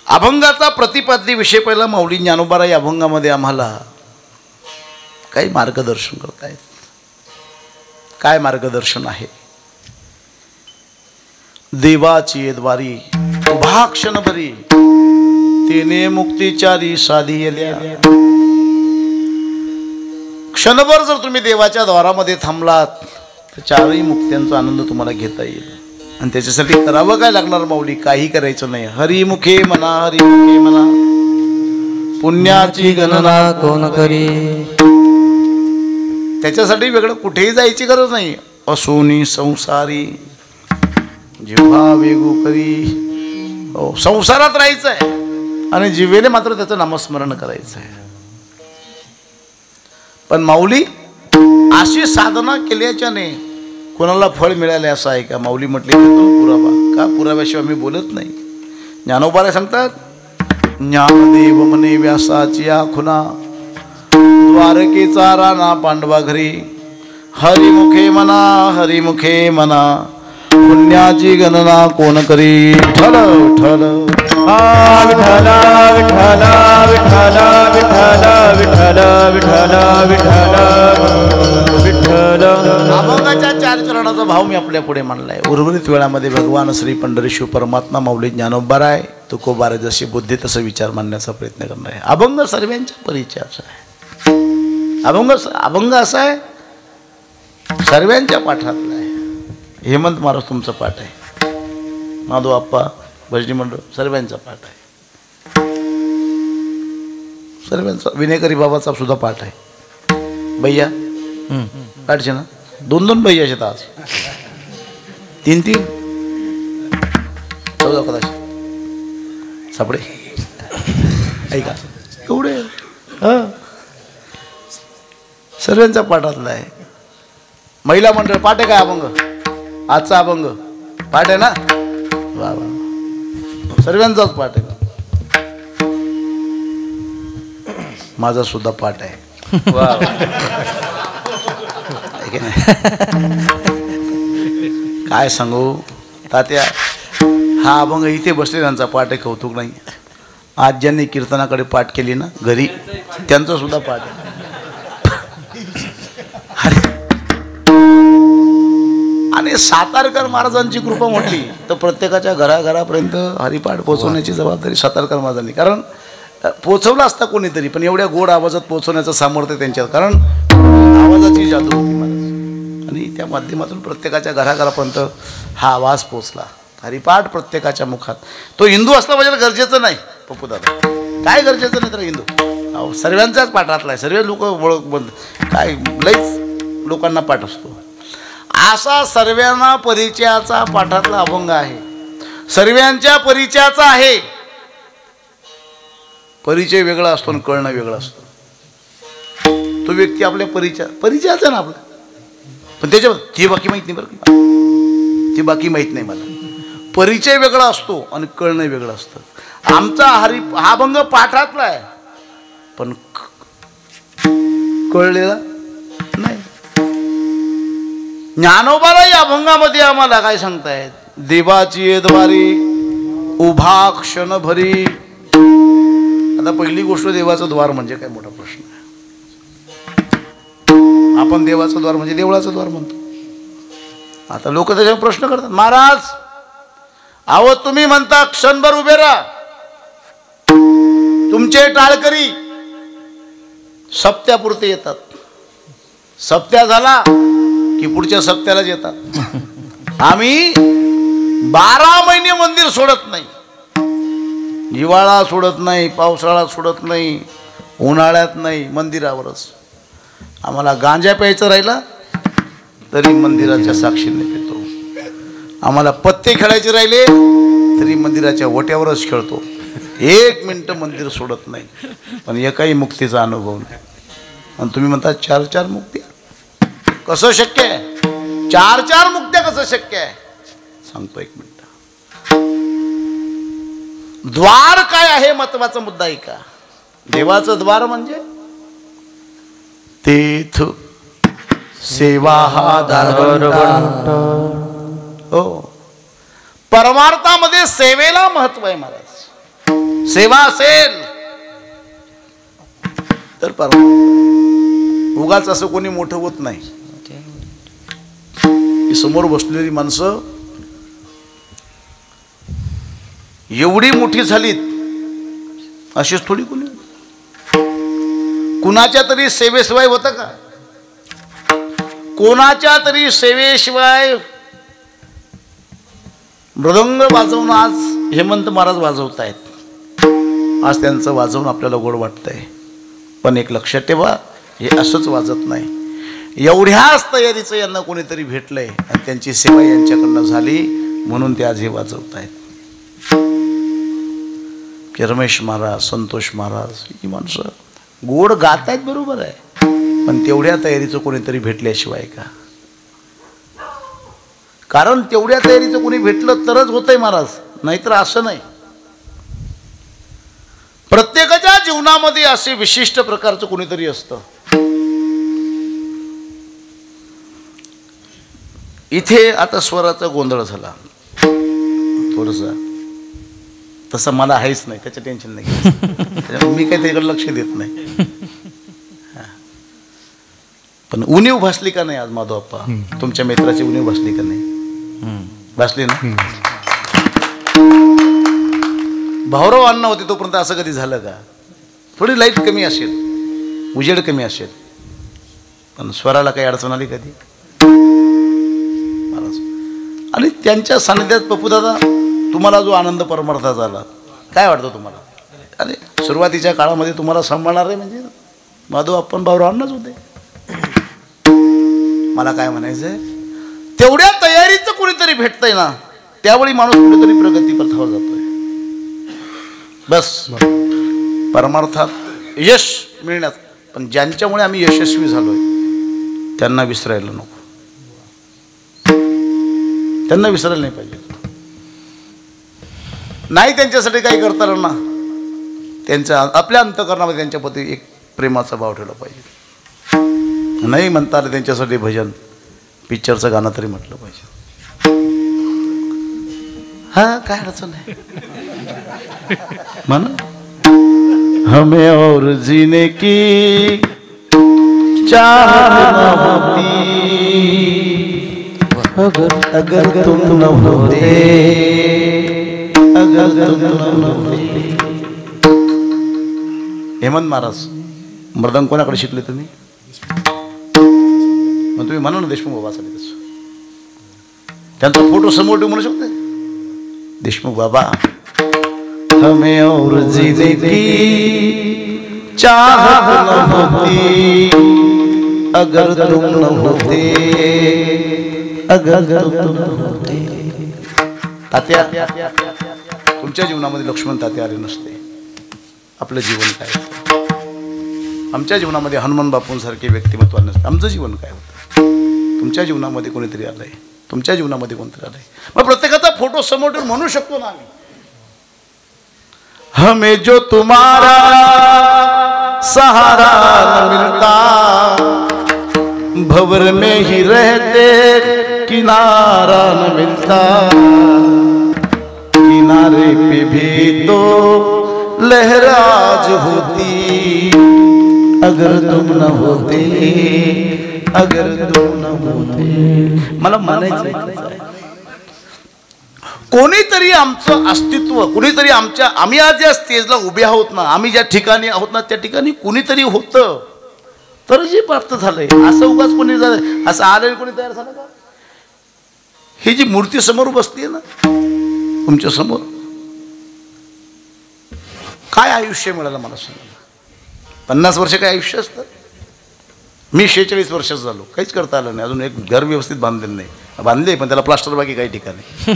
अभंगाचा प्रतिपाद्य विषय पहिला माऊली ज्ञानोबाराय अभंगामध्ये आम्हाला काही मार्गदर्शन करतायत. काय मार्गदर्शन आहे? देवाची द्वारी उभा क्षण बरी तिने मुक्तीचारी साधी येल्या. क्षणभर जर तुम्ही देवाच्या द्वारामध्ये थांबलात तर चारही मुक्त्यांचा आनंद तुम्हाला घेता येईल. आणि त्याच्यासाठी करावं काय लागणार माऊली? काही करायचं नाही. हरिमुखे म्हणा, हरिमुखे म्हणा, पुण्याची गणना कोण करी. त्याच्यासाठी वेगळं कुठेही जायची गरज नाही. असोनी संसारी जिव्हा वेगू करी. हो, संसारात राहायचं आहे आणि जिव्हेने मात्र त्याचं नामस्मरण करायचं आहे. पण माऊली अशी साधना केल्याच्याने कोणाला फळ मिळाले असं आहे का? माऊली म्हटले पुरावा. का? पुराव्याशिवाय मी बोलत नाही. ज्ञानोबाराय सांगतात, ज्ञानदेव म्हणे व्यासाची आखुना द्वारकेचा राणा पांडवा घरी. हरिमुखे म्हणा, हरिमुखे म्हणा, पुण्याची गणना कोण करी. ठल ठल विठ्ठल विठ्ठल विठ्ठल विठ्ठल विठ्ठल विठ्ठल विठ्ठल विठ्ठल. अभंगाच्या 4 चरणाचा भाव मी आपल्या पुढे मांडलाय. उर्वरित वेळामध्ये भगवान श्री पंढरीशिव परमात्मा माऊली ज्ञानोबाराय तुकोबाराय जशी बुद्धी तसं विचार मांडण्याचा प्रयत्न करणार आहे. अभंग सर्वांच्या परिचयाचा आहे. अभंग असा आहे सर्वांच्या पाठातला आहे. हेमंत महाराज तुमचा पाठ आहे, माधव आप्पा भजनी मंडळ सर्वांचा पाठ आहे. सर्वांचा विनेकरी बाबाचा सुद्धा पाठ आहे. भैया पाठचे ना 2-2 भैया आहेत आज. 3-3 14 कदाचित सापडे. ऐका एवढे सर्वांचा पाठातला आहे. महिला मंडळ पाठ आहे काय? अभंग आजचा अभंग पाठ आहे ना? वा वा, सर्वांचाच पाठ आहे. माझा सुद्धा पाठ आहे. काय सांगू तात्या, हा अभंग इथे बसले त्यांचा पाठ आहे. कौतुक नाही. आज ज्यांनी कीर्तनाकडे पाठ केली ना घरी त्यांचा सुद्धा पाठ आहे. आणि सातारकर महाराजांची कृपा म्हटली तर प्रत्येकाच्या घराघरापर्यंत हरिपाठ पोहोचवण्याची जबाबदारी सातारकर महाराजांनी. कारण पोचवला असता कोणीतरी पण एवढ्या गोड आवाजात पोहोचवण्याचं सामर्थ्य त्यांच्यात. कारण आवाजाची जादू होती महाराज आणि त्या माध्यमातून प्रत्येकाच्या घराघरापर्यंत हा आवाज पोचला. हरिपाठ प्रत्येकाच्या मुखात. तो हिंदू असला पाहिजे गरजेचं नाही पप्पू दादा, काय गरजेचं नाही तर हिंदू सर्वांच्याच पाठातला आहे. सर्व लोक ओळख काय लईच लोकांना पाठ असतो. असा सर्वांना परिचयाचा पाठातला अभंग आहे. सर्वांच्या परिचयाचा आहे. परिचय वेगळा असतो आणि कळणं वेगळं असतं. तो व्यक्ती आपल्या परिचयाचा ना आपला, पण त्याच्यावर ती बाकी माहिती नाही बरं. ते बाकी माहीत नाही मला. परिचय वेगळा असतो आणि कळणं वेगळं असतं. आमचा हा अभंग पाठातला आहे पण कळलेला नाही. ज्ञानोबाला या अभंगामध्ये आम्हाला काय सांगतायत, देवाची येदवारी उभा क्षण भरी. आता पहिली गोष्ट देवाचं द्वार म्हणजे काय मोठा प्रश्न आहे. आपण देवाचं द्वार म्हणजे देवळाचं द्वार म्हणतो. आता लोक त्याच्यावर प्रश्न करतात, महाराज अहो तुम्ही म्हणता क्षणभर उभे राहा, तुमचे टाळकरी सप्त्यापुरते येतात, सप्त्या झाला की पुढच्या सप्त्यालाच येतात. आम्ही 12 महिने मंदिर सोडत नाही, हिवाळा सोडत नाही, पावसाळा सोडत नाही, उन्हाळ्यात नाही, मंदिरावरच. आम्हाला गांजा प्यायचा राहिला तरी मंदिराच्या साक्षीने पितो, आम्हाला पत्ते खेळायचे राहिले तरी मंदिराच्या ओट्यावरच खेळतो. 1 मिनिट मंदिर सोडत नाही, पण एकाही मुक्तीचा अनुभव नाही. आणि तुम्ही म्हणता 4 मुक्त्या कसं शक्य आहे? 4 मुक्त्या कसं शक्य आहे सांगतो 1 मिनिट. द्वार काय आहे महत्वाचा मुद्दा आहे का? देवाचं द्वार म्हणजे तीर्थ सेवा हा दारवंट. हो, परमार्थामध्ये सेवेला महत्व आहे महाराज. सेवा असेल तर परमार्थ. उगाच असं कोणी मोठं होत नाही. समोर बसलेली माणसं एवढी मोठी झालीत अशीच थोडी कोणी. कुणाच्या तरी सेवेशिवाय होतं का? कोणाच्या तरी सेवेशिवाय मृदंग वाजवून आज हेमंत महाराज वाजवतायत. आज त्यांचं वाजवून आपल्याला गोड वाटतंय, पण एक लक्षात ठेवा, हे असंच वाजत नाही. एवढ्याच तयारीचं यांना कोणीतरी भेटलंय आणि त्यांची सेवा यांच्याकडनं झाली म्हणून ते आज हे वाजवतायत. की रमेश महाराज, संतोष महाराज ही माणसं गोड गात आहेत, बरोबर आहे, पण तेवढ्या तयारीचं कोणीतरी भेटल्याशिवाय का? कारण तेवढ्या तयारीचं कोणी भेटलं तरच होतंय महाराज, नाहीतर असं नाही. प्रत्येकाच्या जीवनामध्ये असे विशिष्ट प्रकारचं कोणीतरी असतं. इथे आता स्वराचा गोंधळ झाला थोडसा, तसं मला आहेच नाही, त्याचं टेन्शन नाही. मी काही त्याच्याकडे लक्ष देत नाही. पण उणीव भासली का नाही आज माधवप्पा? तुमच्या मित्राची उणीव भासली का नाही? भासली ना? भाऊराव अण्णा होते तोपर्यंत असं कधी झालं का? थोडी लाईट कमी असेल, उजेड कमी असेल, पण स्वराला काही अडचण आली कधी? आणि त्यांच्या सानिध्यात पप्पूदादा तुम्हाला जो आनंद परमार्थाचा झाला, काय वाटतं तुम्हाला? अरे सुरुवातीच्या काळामध्ये तुम्हाला सांभाळणार आहे म्हणजे माधव आपण भाऊराव अण्णाच होते. मला काय म्हणायचंय, तेवढ्या तयारीचं कोणीतरी भेटतंय ना, त्यावेळी माणूस कुठेतरी प्रगती पथावर जातोय. बस परमार्थात यश मिळण्यात. पण ज्यांच्यामुळे आम्ही यशस्वी झालोय त्यांना विसरायला नको, त्यांना विसरायला नाही पाहिजे. नाही त्यांच्यासाठी काही करता ना, त्यांच्या आपल्या अंतःकरणामध्ये त्यांच्याप्रती एक प्रेमाचा भाव ठेवला पाहिजे. नाही म्हणता आलं त्यांच्यासाठी भजन, पिक्चरचं गाणं तरी म्हटलं पाहिजे. हा काय अडचण आहे म्हणा. हमें और जीने की चाहत न होती अगर तुम न होते, अगर तुम न होते. हेमंत महाराज मृदंग कोणाकडे शिकले तुम्ही? मग तुम्ही म्हणा ना देशमुख बाबासाठी. तसं त्यांचा फोटो समोर ठेवून म्हणू शकते देशमुख बाबा, हमें और जीने की चाहत न होती अगर तुम न होते, अगर तुम न होते. तात्या, तुमच्या जीवनामध्ये लक्ष्मण तात्या आले नसते, आपलं जीवन काय होतं? आमच्या जीवनामध्ये हनुमान बापूंसारखे व्यक्तिमत्व नसते, आमचं जीवन काय होतं? तुमच्या जीवनामध्ये कोणीतरी आलंय, तुमच्या जीवनामध्ये कोणतरी आलंय. मग प्रत्येकाचा फोटो समोर ठेवून म्हणू शकतो ना आम्ही, हमें जो तुम्हारा सहारा न मिलता, भंवर में ही रहते किनारा न मिलता, किनारे पे भी तो लहर आज होती, अगर तुम न होते, अगर तुम न होते. मला म्हणायचं कोणीतरी आमचं अस्तित्व, कोणीतरी आम्ही आज ज्या स्टेजला उभे आहोत ना, आम्ही ज्या ठिकाणी आहोत ना, त्या ठिकाणी कोणीतरी होतं तर जे प्राप्त झालंय. असं उगाच कोणी झालं, असं आलं कोणी तयार झालं का? ही जी मूर्ती समोर बसली ना तुमच्या समोर, काय आयुष्य मिळालं मला सांगा. 50 वर्ष काय आयुष्य असतं? मी 46 वर्षाचा झालो, काहीच करता आलं नाही. अजून एक घर व्यवस्थित बांधलेलं नाही. बांधले पण त्याला प्लास्टर बाकी काही ठिकाणी.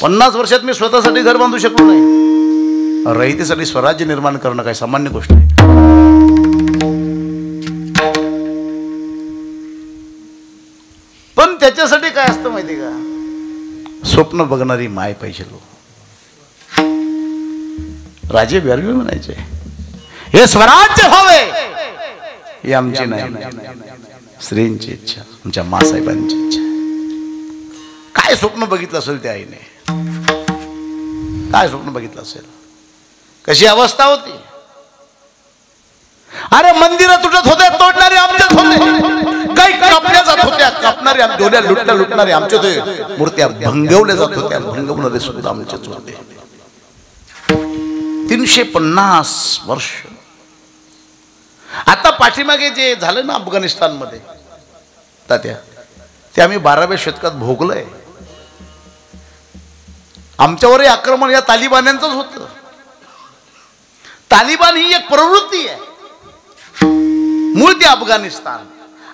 50 वर्षात मी स्वतःसाठी घर बांधू शकलो नाही. रहितेसाठी स्वराज्य निर्माण करणं काही सामान्य गोष्ट नाही. पण त्याच्यासाठी काय असतं माहिती का? स्वप्न बघणारी माय पाहिजे. राजे ब्यारगे म्हणायचे हे स्वराज्य हवे, ही आमची नाही, श्रींची इच्छा, आमच्या मासाहेबांची इच्छा. काय स्वप्न बघितलं असेल त्या आईने, काय स्वप्न बघितलं असेल, कशी अवस्था होती. अरे मंदिरं तुटत होते, तोडणारे आमच्याच होते, काही कापल्या जात होत्या, कापणारे डोल्या लुटणारे आमचे होते, मूर्त्या भंगवल्या जात होत्या, भंगवणारे सुद्धा आमचेच होते. 350 वर्ष. आता पाठीमागे जे झालं ना अफगाणिस्तानमध्ये तात्या, ते आम्ही 12व्या शतकात भोगलंय. आमच्यावर हे आक्रमण या तालिबान्यांचंच होतं. तालिबान ही एक प्रवृत्ती आहे, मूळ ते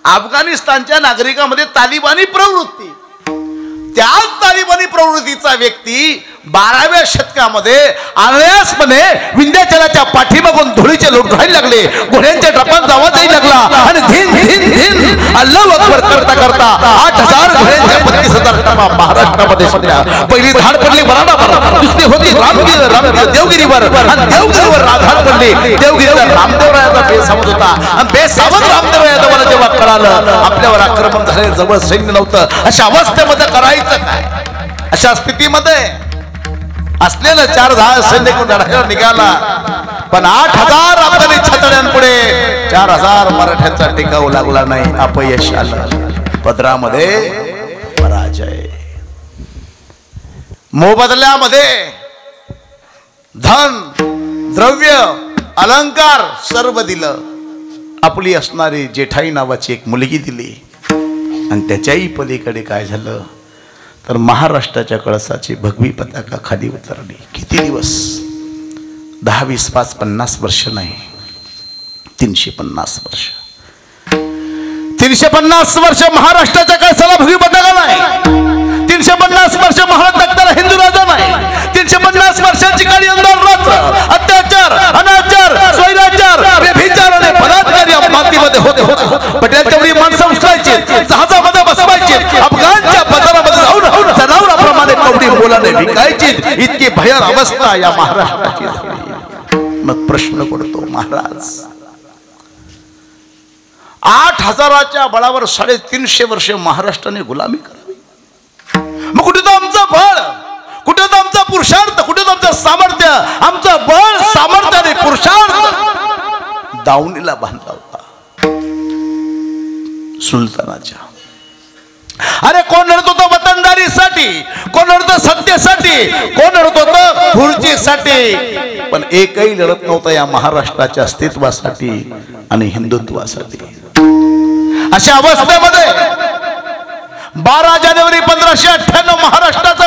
अफगाणिस्तानच्या नागरिकांमध्ये तालिबानी प्रवृत्ती. त्याच तालिबानी प्रवृत्तीचा व्यक्ती 12व्या शतकामध्ये अनायासपणे विंध्याचलाच्या पाठीमागून धुळीचे लोट घायला लागले, घोड्यांच्या टपांचा आवाज यायला लागला आणि धीन धीन धीन अल्लाहू अकबर करता करता 8000 घोड्यांच्या 32,000 टपा महाराष्ट्रामध्ये पडल्या. पहिली धाड पडली वराडावर, दुसरी होती देवगिरीवर, आणि देवगिरीवर धाड पडली. देवगिरीवर रामदेवरायाचा बेसावध होता, आणि बेसावध रामदेवरायाला जेव्हा कळालं आपल्यावर आक्रमण झाले, जवळ सैन्य नव्हतं, अशा अवस्थेमध्ये करायचं काय? अशा स्थितीमध्ये असलेलं 4,000 सैन्य लढायला निघाला, पण 8,000 अफगाणी छातड्यांपुढे 4,000 मराठ्यांचा टिकाव लागला नाही. अपयश आलं, पदरामध्ये पराजय. मोबदल्यामध्ये धन द्रव्य अलंकार सर्व दिलं. आपली असणारी जेठाई नावाची एक मुलगी दिली, आणि त्याच्याही पलीकडे काय झालं तर महाराष्ट्राच्या कळसाची भगवी पताका खाली उतरली. किती दिवस? 10, 20, 5, 50 वर्ष नाही, 350 वर्ष. 350 वर्ष महाराष्ट्राच्या कळसाला भगवी पताका नाही. 350 वर्ष महाराष्ट्राला हिंदू राजा नाही. 350 वर्षांची काळी अंधार रात्र, अत्याचार, अनाचार, स्वैराचार, व्यभिचार आणि बलात्कार या मातीमध्ये होते. पटेल तेवढी माणसं उचलायची, जहाजामध्ये बसवायची, अफगाणच्या बाजारामध्ये जाऊन जनावराप्रमाणे कवडी मोलाने विकायची. इतकी भयान अवस्था या महाराष्ट्राची झाली. मग प्रश्न पडतो, महाराज 8,000च्या बळावर 350 वर्ष महाराष्ट्राने गुलामी करावी. मग कुठे तो आमचं बळ, कुठे तो आमचा पुरुषार्थ, कुठे तो आमचं सामर्थ्य? आमचं बळ, सामर्थ्य आणि पुरुषार्थ दावणीला बांधला होता सुलतानाच्या. अरे कोण लढत होतं वतनदारीसाठी, कोण लढत सत्तेसाठी, कोण लढत होतं खुर्चीसाठी, पण एकही लढत नव्हता या महाराष्ट्राच्या अस्तित्वासाठी आणि हिंदुत्वासाठी. अशा अवस्थेमध्ये 12 जानेवारी 1598 महाराष्ट्राचा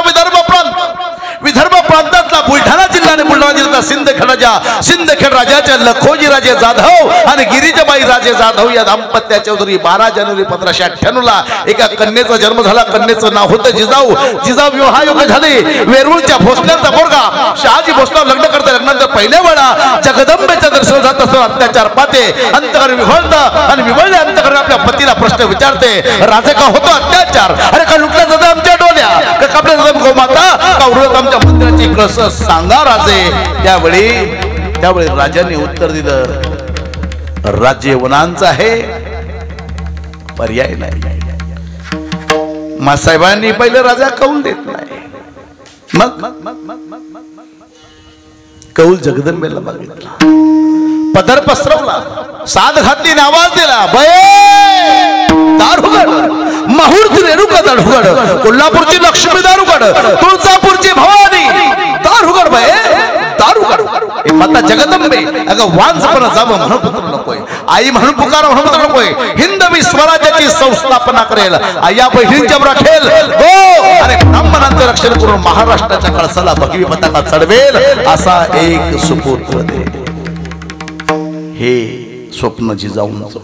विदर्भ प्रांतातला बुलढाणा जिल्हा आणि बुलढाणा जिल्ह्यात होता सिंदखेड राजा. सिंदखेड राजाच्या लखोजी राजे जाधव आणि गिरिजाबाई राजे जाधव या दाम्पत्याच्या चौधरी 12 जानेवारी 1598 ला एका कन्येचा जन्म झाला. कन्येचं नाव होतं जिजाऊ. जिजाऊ विवाहयोग झाले. वेरूळच्या भोसल्यांचा पोरगा शहाजी भोसला लग्न करता. लग्नानंतर पहिल्या वेळा जगदंबेच्या दर्शन जात असताना अत्याचार पाहते. अंतकरण विव्हळतं आणि विव्हळले अंतकरण आपल्या पतीला प्रश्न विचारते, राजे का होतो अत्याचार? अरे का लुटल्या जातं आमच्या डोल्या? का कापल्या जातं गोमाता? का उरत आमच्या मंदिराची कसं सांगा राजे. त्यावेळी राजाने उत्तर दिलं, राज्य वनांचं आहे, पर्याय नाही. मासाहेबांनी पहिले राजा कौल देत नाही. मग कौल जगदंबेला मागितला. पदर पसरवला, साद घातली, आवाज दिला, बये दारुगड, माहूरची रेणुका दारुगड, कोल्हापूरची लक्ष्मी दारुगड, तुळजापूरची भवानी दारुगड, बये दारुगड. माता जगदंबे अगं वांझपणा जावं म्हणून पुत्र नकोय, आई म्हणून पुकार म्हणून पुत्र नकोय. हिंदवी स्वराज्याची संस्थापना करेल, आया बहिणींच्या राखेल गो आणि ब्राह्मणांचे रक्षण करून महाराष्ट्राच्या कळसाला भगवी पताका चढवेल असा एक सुपुत्र दे. हे स्वप्न जिजाऊंचं.